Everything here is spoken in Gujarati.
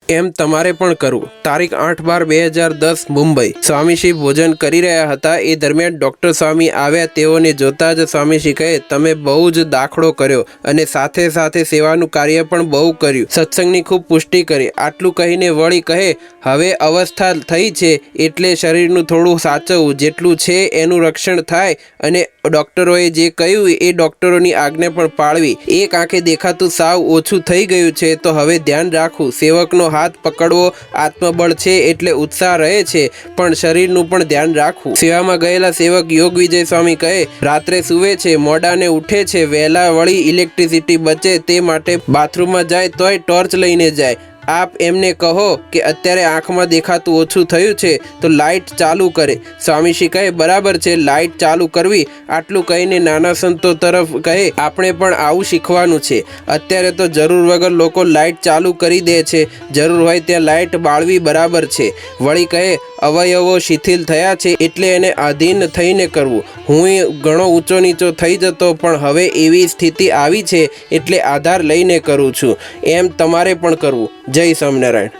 એમ તમારે પણ કરવું। તારીખ 8/12/2010 મુંબઈ। સ્વામીશ્રી ભોજન કરી રહ્યા હતા એ દરમિયાન ડૉક્ટર સ્વામી આવ્યા। તેઓને જોતા જ સ્વામીશ્રી કહે, તમે બહુ જ દાખલો કર્યો અને સાથે સાથે સેવાનું કાર્ય પણ બહુ કર્યું, સત્સંગની ખૂબ પુષ્ટિ કરી। આટલું કહીને વળી કહે, હવે અવસ્થા થઈ છે એટલે શરીરનું થોડું સાચવવું, જેટલું છે એનું રક્ષણ થાય અને ડૉક્ટરોએ જે કહ્યું એ ડૉક્ટરોની આજ્ઞા પણ પાળવી। એક આંખે દેખાતું સાવ ઓછું થઈ ગયું છે તો હવે ધ્યાન રાખવું। સેવકનો હાથ પકડવો આત્મબળ છે એટલે ઉત્સાહ રહે છે, પણ શરીરનું પણ ધ્યાન રાખવું। સેવામાં ગયેલા સેવક યોગ વિજય સ્વામી કહે, રાત્રે સૂવે છે, મોડાને ઉઠે છે, વહેલા વળી ઇલેક્ટ્રિસિટી બચે તે માટે બાથરૂમમાં જાય તોય ટોર્ચ લઈને જાય। આપ એમને કહો કે અત્યારે આંખમાં દેખાતું ઓછું થયું છે તો લાઇટ ચાલુ કરે। સ્વામીશ્રી કહે, બરાબર છે, લાઇટ ચાલુ કરવી। આટલું કહીને નાના સંતો તરફ કહે, આપણે પણ આવું શીખવાનું છે। અત્યારે તો જરૂર વગર લોકો લાઇટ ચાલુ કરી દે છે, જરૂર હોય ત્યાં લાઇટ બાળવી બરાબર છે। વળી કહે, અવયવો શિથિલ થયા છે એટલે એને આધીન થઈને કરવું। હું ઘણો ઊંચો નીચો થઈ જતો, પણ હવે એવી સ્થિતિ આવી છે એટલે આધાર લઈને કરું છું। એમ તમારે પણ કરવું। જય સ્વામિનારાયણ।